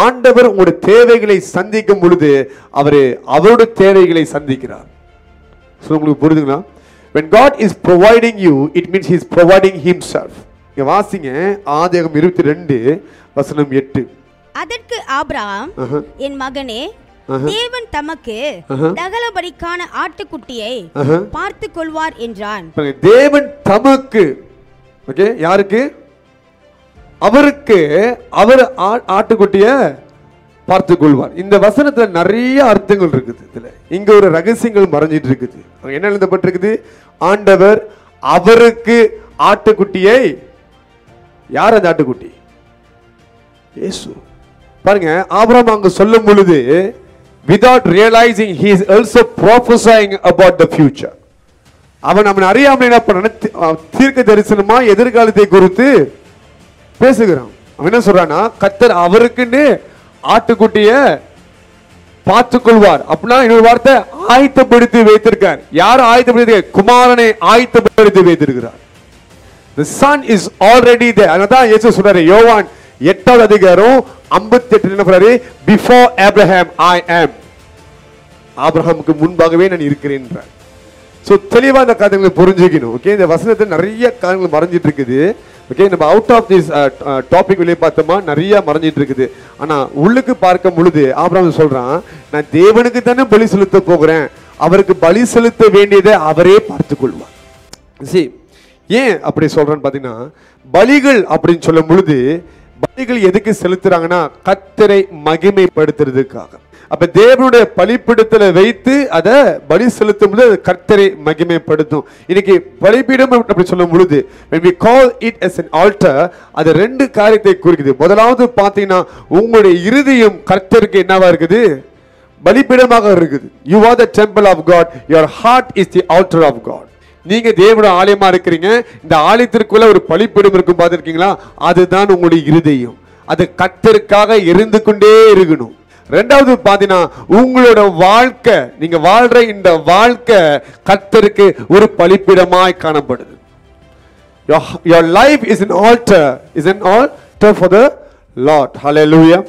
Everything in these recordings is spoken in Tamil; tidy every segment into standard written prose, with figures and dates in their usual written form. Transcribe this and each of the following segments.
ஆண்டவர் உங்களுடைய தேவைகளை சந்திக்கும் பொழுது அவருடைய தேவைகளை சந்திக்கிறார். உங்களுக்கு புரியுதுங்களா? When God is providing you, it means he is providing himself. இங்க வாசிங்க ஆதியாகமம் 22:8. அதற்கு ஆபிரகாம், என் மகனே, தேவன் தமக்கு தகனபலிக்கான ஆட்டுக்குட்டியை பார்த்து கொள்வார் என்றான். தேவன் தமக்கு, ஓகே, யாருக்கு? அவருக்கு, அவர் ஆட்டுக்குட்டிய பார்த்து கொள்வார். இந்த வசனத்துல நிறைய அர்த்தங்கள் இருக்குது. இதுல இங்க ஒரு ரகசியங்கள் மறைஞ்சிட்டு இருக்குது. என்ன எழுதப்பட்டிருக்குது? ஆண்டவர் அவருக்கு ஆட்டுக்குட்டியை, யார் அந்த ஆட்டுக்குட்டி? இயேசு. பாருங்க, ஆபிரகாம் அங்க சொல்லும் பொழுது without realizing he is also prophesying about the future. அவன் அவன் அறியாமல் என்ன பண்ண தீர்க்க தரிசனமா எதிர்காலத்தை குறித்து பேசுகிறான். அவன் என்ன சொல்றானா, கர்த்தர் அவருக்குன்னு ஆட்டுக்குட்டிய பார்த்து கொள்வார். அப்படின்னா இன்னொரு வார்த்தை, ஆயத்தப்படுத்தி வைத்திருக்கார். யார் ஆயத்தப்படுத்தி? குமாரனை ஆயத்தப்படுத்தி வைத்திருக்கிறார். The son is already there. அதான் இயேசு சொல்றாரு யோவான் 8:58 before Abraham I am. ஆபிரகாமுக்கு முன்பாகவே நான் இருக்கிறேன் என்றார். சோ தெளிவா இந்த காரியங்களை புரிஞ்சுக்கணும். ஓகே, இந்த வசனத்துல நிறைய காரியங்கள் மறைஞ்சிட்டு இருக்குது. ஓகே, நம்ம அவுட் ஆஃப் திஸ் டாபிக் வெளியே பார்த்தோமா நிறைய மறைஞ்சிட்டு இருக்குது. ஆனா உள்ளுக்கு பார்க்கும் பொழுது ஆபிரகாம் சொல்றான், நான் தேவனுக்கு தானே பலி செலுத்த போகிறேன், அவருக்கு பலி செலுத்த வேண்டியதை அவரே பார்த்துக் கொள்வார். ஏன் அப்படி சொல்றேன்னு பாத்தீங்கன்னா, பலிகள் அப்படின்னு சொல்லும் பொழுது பலிகள் எதுக்கு செலுத்துறாங்கன்னா கர்த்தரை மகிமைப்படுத்துறதுக்காக. அப்ப தேவனுடைய பலிபீடத்துல வைத்து அதை பலி செலுத்தும் பொழுது அது கர்த்தரை மகிமைப்படுத்தும். இன்னைக்கு பலிபீடம் அப்படி சொல்லும் பொழுது when we call it as an altar, அது ரெண்டு காரியத்தை குறிக்குது. முதலாவது பாத்தீங்கன்னா உங்களுடைய இருதயம் கர்த்தருக்கு என்னவா இருக்குது? பலிபீடமாக இருக்குது. You are the temple of God, your heart is the altar of God. நீங்க தேவனுடைய ஆலயமா இருக்கிறீங்க. இந்த ஆலயத்திற்குள்ள ஒரு பலிபீடம் இருக்கும் பார்த்திருக்கீங்களா? அதுதான் உங்களுடைய இருதயம். அது கர்த்தருக்காக இருந்து கொண்டே இருக்கணும். ரெண்டாவது பாத்தீங்கன்னா உங்களோட வாழ்க்கை, நீங்க வாழ்ற இந்த வாழ்க்கை கர்த்தருக்கு ஒரு பலிபீடமாய் காணப்படுது. Your life is an altar, for the Lord. Hallelujah.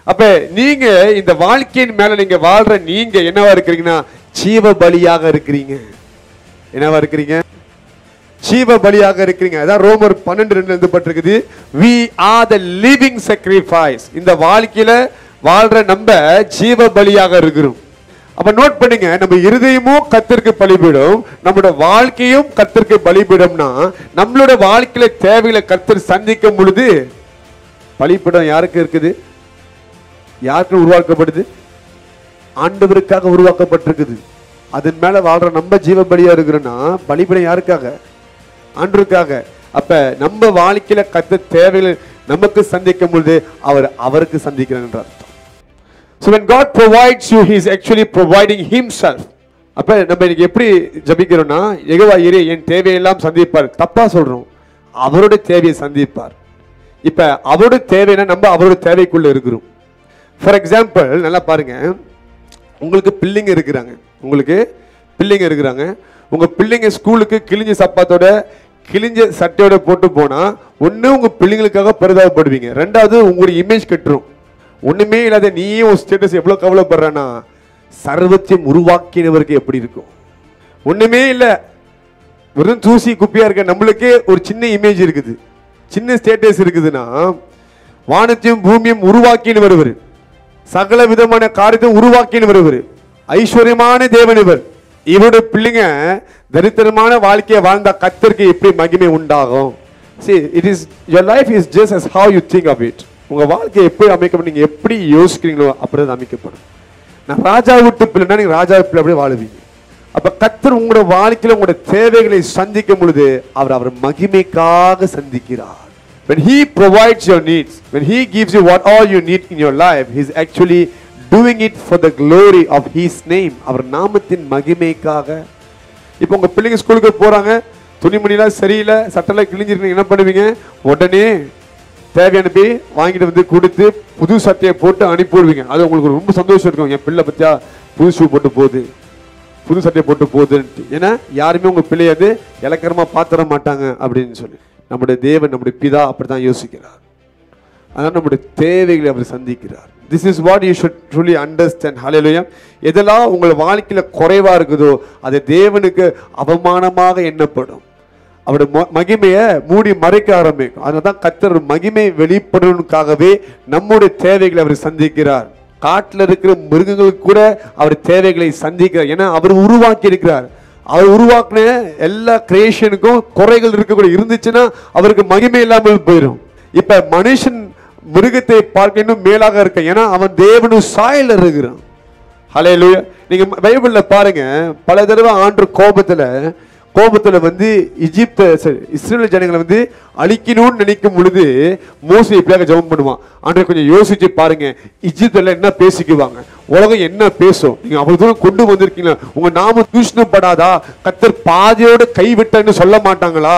அப்ப நீங்க இந்த வாழ்க்கையின் மேல நீங்க வாழ்ற நீங்க என்னவா இருக்கிறீங்கன்னா ஜீவ பலியாக இருக்கிறீங்க. என்னவா இருக்கிறீங்க? ஜீவ பலியாக இருக்கிறீங்க. அதான் ரோமர் 12:2 எழுதப்பட்டிருக்குது, we are the living sacrifice. இந்த வாழ்க்கையில வாழ்ற நம்ம ஜீவ பலியாக இருக்கிறோம். அப்ப நோட் பண்ணுங்க, நம்ம இருதயமும் கர்த்தருக்கு பலிபீடம், நம்மளோட வாழ்க்கையும் கர்த்தருக்கு பலிபீடம்னா நம்மளோட வாழ்க்கையில தேவைகளை கர்த்தர் சந்திக்கும் பொழுது பலிபீடம் யாருக்கு இருக்குது? யாருக்கு உருவாக்கப்படுது? ஆண்டவருக்காக உருவாக்கப்பட்டிருக்குது. அதன் மேல வாழ்ற நம்ம ஜீவ பலியா இருக்கிறோம்னா பலிபீடம் யாருக்காக? ஆண்டவருக்காக. அப்ப நம்ம வாழ்க்கையில கர்த்தர் தேவைகளை நமக்கு சந்திக்கும் பொழுது அவருக்கு சந்திக்கிறார் என்ற அர்த்தம். So when God provides you, he is actually providing himself. அப்ப நம்ம இன்னைக்கு எப்படி ஜெபிக்கிறோம்னா, யெகோவா ஈரே என் தேவையெல்லாம் சந்திப்பார். தப்பா சொல்றோம். அவருடைய தேவையை சந்திப்பார். இப்ப அவருடைய தேவைனா நம்ம அவருடைய தேவைக்குள்ள இருக்கிறோம். ஃபார் எக்ஸாம்பிள் நல்லா பாருங்க, உங்களுக்கு பிள்ளைங்க இருக்கிறாங்க. உங்க பிள்ளைங்க ஸ்கூலுக்கு கிழிஞ்ச சப்பாத்தோட கிழிஞ்ச சட்டையோட போட்டு போனா ஒண்ணு உங்க பிள்ளைங்களுக்காக பரிதாபப்படுவீங்க, ரெண்டாவது உங்களுடைய இமேஜ் கெட்டுரும். ஒண்ணுமே இல்லாத நீயே ஒரு ஸ்டேட்டஸ் எவ்வளவு கவலைப்படுறனா சர்வத்தையும் உருவாக்கினவருக்கு எப்படி இருக்கும்? ஒண்ணுமே இல்ல, வெறும் தூசி குப்பியா இருக்க நம்மளுக்கே ஒரு சின்ன இமேஜ் இருக்குது, சின்ன ஸ்டேட்டஸ் இருக்குதுன்னா வானத்தையும் பூமியும் உருவாக்கின்னு வருவர், சகல விதமான காரியத்தையும் உருவாக்கின்னு வருவர், ஐஸ்வர்யமான தேவன் இவர். இவருடைய பிள்ளைங்க தரித்திரமான வாழ்க்கையை வாழ்ந்தா கர்த்தருக்கு எப்படி மகிமை உண்டாகும்? See, it is your life is just as how you think of it. உங்க வாழ்க்கை எப்படி அமைக்கப்படும், நீங்க எப்படி யோசிக்கிறீங்களோ அப்படிதான் அமைக்கப்படும். நான் ராஜா விட்டு பிள்ளைனா நீங்க ராஜா பிள்ளை அப்படியே வாழுவீங்க. அப்ப கர்த்தர் உங்களோட வாழ்க்கையில உங்களோட தேவைகளை சந்திக்கும் பொழுது அவர் மகிமைக்காக சந்திக்கிறார். When he provides your needs, when he gives you what all you need in your life, he is actually doing it for the glory of his name. அவர் நாமத்தின் மகிமைக்காக. இப்போ உங்க பிள்ளைங்க ஸ்கூலுக்கு போறாங்க, துணிமணிலாம் சரியில்லை, சட்டெல்லாம் கிழிஞ்சிருக்கு, என்ன பண்ணுவீங்க? உடனே தேவையான போய் வாங்கிட்டு வந்து கொடுத்து புது சட்டையை போட்டு அனுப்பிவிடுவீங்க. அது உங்களுக்கு ரொம்ப சந்தோஷம் இருக்கும், என் பிள்ளை பத்தியா புது ஷூ போட்டு போகுது, புது சட்டையை போட்டு போகுதுன்ட்டு. ஏன்னா யாருமே உங்க பிள்ளைய வந்து இலக்கரமா பாத்திர மாட்டாங்க அப்படின்னு சொல்லி. நம்முடைய தேவன், நம்முடைய பிதா அப்படித்தான் யோசிக்கிறார். அதனால நம்முடைய தேவைகளை அவர் சந்திக்கிறார். This is what you should truly understand. Hallelujah. எதெல்லாம் உங்கள் வாழ்க்கையில குறைவா இருக்குதோ அது தேவனுக்கு அவமானமாக எண்ணப்படும். அவருடைய மகிமையை மூடி மறைக்க ஆரம்பிக்கும். அதனால்தான் கர்த்தர் மகிமை வெளிப்படுவதற்காகவே நம்முடைய தேவைகளை அவர் சந்திக்கிறார். காட்டில் இருக்கிற மிருகங்களுக்கு கூட அவர் தேவைகளை சந்திக்கிறார். ஏன்னா அவர் உருவாக்கி இருக்கிறார். அவர் உருவாக்கின எல்லா கிரியேஷனுக்கும் குறைகள் இருக்கக்கூடிய இருந்துச்சுன்னா அவருக்கு மகிமை இல்லாமல் போயிடும். இப்ப மனுஷன் மிருகத்தை பார்க்க இன்னும் மேலாக இருக்க, ஏன்னா அவன் தேவனு சாயல் இருக்கிறான். ஹல்லேலூயா. நீங்க பைபிள்ல பாருங்க, பல தடவை ஆண்டவர் கோபத்துல வந்து இஸ்ரேல் ஜனங்களை வந்து அழிக்கணும்னு நினைக்கும் பொழுது மோசே இப்படியாக ஜெபம் பண்ணுவான். ஆண்டவர் கொஞ்சம் யோசிச்சு பாருங்க, இஜிப்துல என்ன பேசிக்குவாங்க, உலகம் என்ன பேசும், நீங்க அவ்வளவு தூரம் கொண்டு வந்திருக்கீங்களா, உங்க நாம தூஷணப்படாதா, கர்த்தர் பாதியோடு கைவிட்டன்னு சொல்ல மாட்டாங்களா?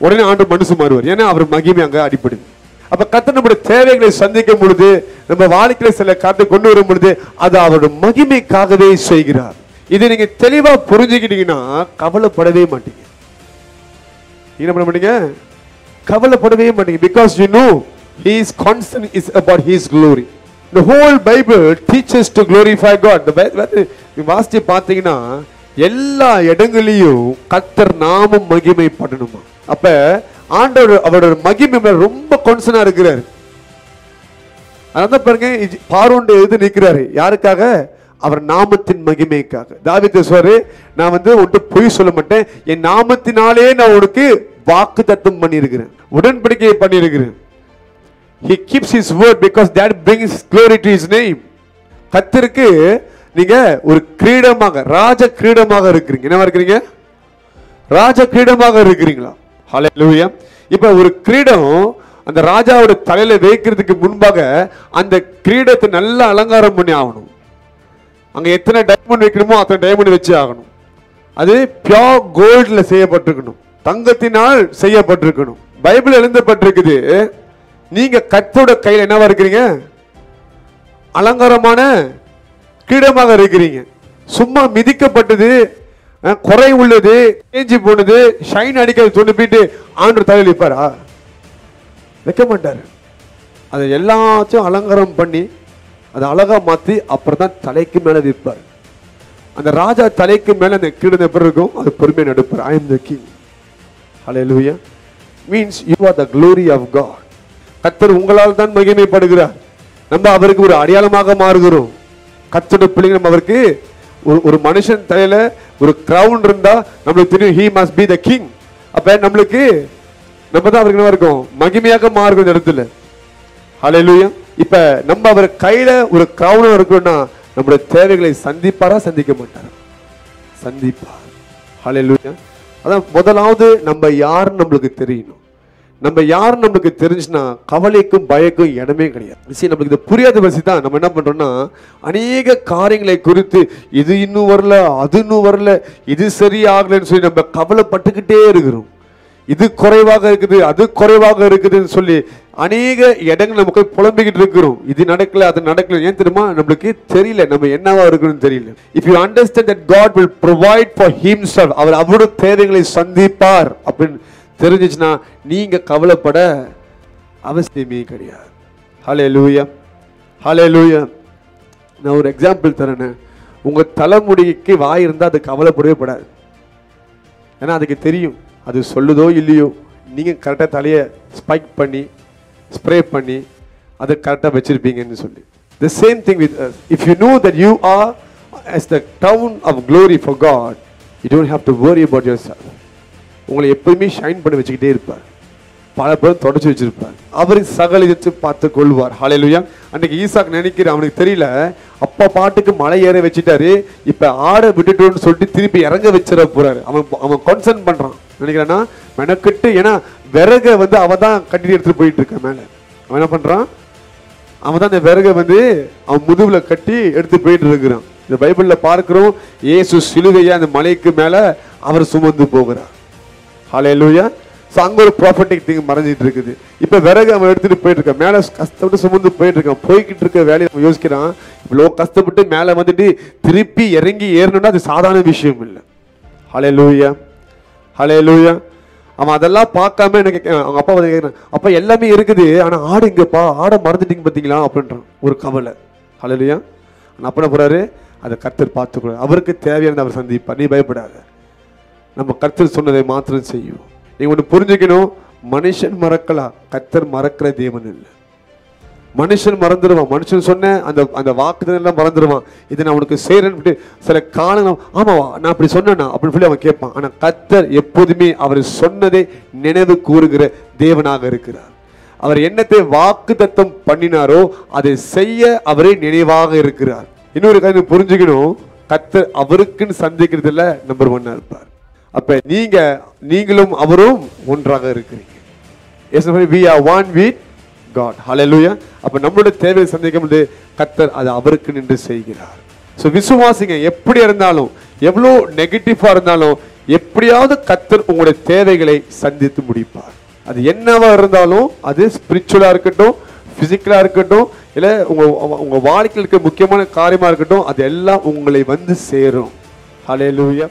உடனே ஆண்டவர் மனசு மாறுவார். ஏன்னா அவர் மகிமை அங்க அடிப்படுது. அப்ப கர்த்தர் நம்முடைய தேவைகளை சந்திக்கும் பொழுது, நம்ம வாழ்க்கையில சில காரியத்தை கொண்டு வரும் பொழுது அது அவருடைய மகிமைக்காகவே செய்கிறார். இதை நீங்க தெளிவா புரிஞ்சுக்கிட்டீங்கன்னா கவலைப்படவே மாட்டீங்க. என்ன பண்ண மாட்டீங்க? கவலைப்படவே மாட்டீங்க. Because you know his concern is about his glory. The whole Bible teaches to glorify God. நீ வாசிச்சு பார்த்தீங்கன்னா எல்லா இடங்களிலும் கர்த்தர் நாமம் மகிமைப்படணுமா. அப்ப ஆண்டவர் அவரோட மகிமை ரொம்ப கான்சர்னா இருக்கிறார். அதான் பாருங்க, பார்வோன் எது நிற்கிறாரு, யாருக்காக? அவர் நாமத்தின் மகிமைக்காக. தாவீது சொல்றாரு, நான் வந்து உன்கிட்ட பொய் சொல்ல மாட்டேன், என் நாமத்தினாலே நான் உனக்கு வாக்கு தத்தம் பண்ணியிருக்கிறேன், உடன்படிக்கை பண்ணியிருக்கிறேன். He keeps his word because that brings glory to his name. கர்த்தருக்கு நீங்க ஒரு கிரீடமாக, ராஜ கிரீடமாக இருக்கிறீங்க. என்னவா இருக்கிறீங்க? ராஜ கிரீடமாக இருக்கிறீங்களா? ஹல்லேலூயா. இப்ப ஒரு கிரீடம் அந்த ராஜாவோட தலையில வைக்கிறதுக்கு முன்பாக அந்த கிரீடத்தை நல்லா அலங்காரம் பண்ணி ஆகணும். அங்க எத்தனை டைமண்ட் வைக்கணுமோ அத்தனை டைமண்ட் வச்சு ஆகணும். அது பியூர் கோல்ட்ல செய்யப்பட்டிருக்கணும், தங்கத்தினால் செய்யப்பட்டிருக்கணும். பைபிள் எழுதப்பட்டிருக்குது, நீங்க கர்த்தரோட கையில என்னவா இருக்கிறீங்க? அலங்காரமான கிரீடமாக இருக்கிறீங்க. சும்மா மிதிக்கப்பட்டது, குறை உள்ளது, தேஞ்சி போனது, ஷைன் அடிக்கிறது சொன்ன போயிட்டு ஆண்டவர் தலையில் வைப்பாரா? வைக்க மாட்டாரு. அதை எல்லாத்தையும் அலங்காரம் பண்ணி அதை அழகா மாத்தி அப்புறம் தான் தலைக்கு மேல வைப்பார். அந்த ராஜா தலைக்கு மேல அந்த கிரீடம் எப்படி இருக்கும்? அது பொறுமையை நடுப்பார். I am the king. Hallelujah. Means you are the glory of God. கர்த்தர் உங்களால் தான் மகிமைப்படுகிறார். நம்ம அவருக்கு ஒரு அடையாளமாக மாறுகிறோம். கர்த்தருடைய பிள்ளைங்க நம்ம அவருக்கு ஒரு மனுஷன் தலையில ஒரு கிரவுன் இருந்தா நம்மளுக்கு தெரியும், he must be the king. அப்ப நம்மளுக்கு நம்ம தான் அவருக்கு என்ன இருக்கும்? மகிமையாக மாறுகிற இடத்துல. ஹல்லேலூயா. இப்ப நம்ம அவர் கையில ஒரு கிரவுன் இருக்கணும்னா நம்முடைய தேவைகளை சந்திப்பாரா சந்திக்க மாட்டாரா? சந்திப்பார். ஹல்லேலூயா. அதான் முதலாவது நம்ம யாருன்னு நம்மளுக்கு தெரியணும். நம்ம யாருன்னு நம்மளுக்கு தெரிஞ்சுன்னா கவலைக்கும் பயக்கும் இடமே கிடையாது. சரி, நம்மளுக்கு இது புரியாத பசி தான் நம்ம என்ன பண்றோம்னா அநேக காரியங்களை குறித்து இது இன்னும் வரல, அது இன்னும் வரல, இது சரியாகலன்னு சொல்லி நம்ம கவலைப்பட்டுக்கிட்டே இருக்கிறோம். இது குறைவாக இருக்குது, அது குறைவாக இருக்குதுன்னு சொல்லி அநேக இடங்கள் நமக்கு புலம்பிக்கிட்டு இருக்கிறோம். இது நடக்கல, அது நடக்கல. ஏன் தெரியுமா? நம்மளுக்கு தெரியல நம்ம என்னவா இருக்குன்னு தெரியல. If you understand that God will provide for himself, அவர் அவருடைய தேவைகளை சந்திப்பார் அப்படின்னு தெரிஞ்சிச்சுன்னா நீங்க கவலைப்பட அவசியமே கிடையாது. ஹல்லேலூயா. ஹல்லேலூயா. நான் ஒரு எக்ஸாம்பிள் தரேன். உங்க தலைமுடிக்கு வாய் இருந்தால் அது கவலைப்படவே படாது. ஏன்னா அதுக்கு தெரியும் அது சொல்லுதோ இல்லையோ, நீங்க கரெக்டாக தலையை ஸ்பைக் பண்ணி ஸ்ப்ரே பண்ணி அதை கரெக்டாக வச்சிருப்பீங்கன்னு சொல்லி. The same thing with us. If you know that you are as the crown of glory for God, you don't have to worry about yourself. உங்களை எப்பவுமே ஷைன் பண்ணி வச்சுக்கிட்டே இருப்பார். பல பேரும் தொடச்சி வச்சிருப்பார். அவர் சகலித்து பார்த்து கொள்வார். ஹல்லேலூயா. அன்னைக்கு ஈசாக்கு நினைக்கிற அவனுக்கு தெரியல, அப்பா பாட்டுக்கு மலை ஏற வச்சுட்டாரு, இப்ப ஆடை விட்டுட்டோன்னு சொல்லிட்டு திருப்பி இறங்க வச்சிட போறாரு. அவன் கான்சன்ட் பண்றான். நினைக்கிறான்னா மெனக்கிட்டு, ஏன்னா விறக வந்து அவன் தான் கட்டி எடுத்துட்டு போயிட்டு இருக்க மேல. அவன் என்ன பண்றான்? அவன் தான் அந்த விறக வந்து அவன் முதுகுல கட்டி எடுத்து போயிட்டு இருக்கிறான். இந்த பைபிள்ல பார்க்கிறோம், இயேசு சிலுவையை அந்த மலைக்கு மேல அவர் சுமந்து போகிறார். ஹல்லேலூயா. ஸோ அங்கே ஒரு ப்ராஃபட்டிக் திங் மறைஞ்சிட்டு இருக்குது. இப்போ விறகு அவன் எடுத்துட்டு போயிட்டு இருக்கான், மேலே கஷ்டப்பட்டு சுமந்து போயிட்டு இருக்கான். போய்கிட்டு இருக்க வேலையை அவன் யோசிக்கிறான், இவ்வளோ கஷ்டப்பட்டு மேலே வந்துட்டு திருப்பி இறங்கி ஏறணும்னா அது சாதாரண விஷயம் இல்லை. ஹல்லேலூயா. ஹல்லேலூயா. அவன் அதெல்லாம் பார்க்காம எனக்கு அவங்க அப்பா வந்து கேட்குறேன், அப்பா எல்லாமே இருக்குது ஆனா ஆடு இங்கப்பா, ஆடை மறந்துட்டீங்க பார்த்தீங்களா அப்படின்றான். ஒரு கவலை. ஹல்லேலூயா. அப்ப என்ன போறாரு, அதை கர்த்தர் பார்த்துக்கிறார். அவருக்கு தேவையானது அவர் சந்திப்பார். நீ பயப்படாத, நம்ம கர்த்தர் சொன்னதை மாத்திரம் செய்யும். நீங்க ஒன்று புரிஞ்சுக்கணும், மனுஷன் மறக்கலாம், கர்த்தர் மறக்கிற தேவன் இல்லை. மனுஷன் மறந்துடுவான், மனுஷன் சொன்ன அந்த அந்த வாக்குதான் எல்லாம் மறந்துடுவான். இதை நான் உனக்கு செய்யறேன்னு சில காலம், ஆமாவா நான் அப்படி சொன்னேன்னா அப்படின்னு சொல்லி அவன் கேட்பான். ஆனா கர்த்தர் எப்போதுமே அவர் சொன்னதை நினைவு கூறுகிற தேவனாக இருக்கிறார். அவர் என்னத்தை வாக்கு தத்தம் பண்ணினாரோ அதை செய்ய அவரே நினைவாக இருக்கிறார். இன்னொரு காரியம் புரிஞ்சுக்கணும், கர்த்தர் அவருக்குன்னு சந்திக்கிறதுல நம்பர் 1 இருப்பார். அப்ப நீங்களும் அவரும் ஒன்றாக இருக்கிறீங்க. we are one with God. Hallelujah. அப்ப நம்மளுடைய தேவையை சந்திக்கும் போது கர்த்தர் அது அவருக்கு நின்று செய்கிறார். சோ விசுவாசிங்க, எப்படி இருந்தாலும் எவ்வளவு நெகட்டிவா இருந்தாலும் எப்படியாவது கர்த்தர் உங்களுடைய தேவைகளை சந்தித்து முடிப்பார். அது என்னவா இருந்தாலும், அது ஸ்பிரிச்சுவலா இருக்கட்டும், பிசிக்கலா இருக்கட்டும், இல்ல உங்க வாழ்க்கையில் இருக்க முக்கியமான காரியமா இருக்கட்டும், அது எல்லாம் உங்களை வந்து சேரும். ஹல்லேலூயா.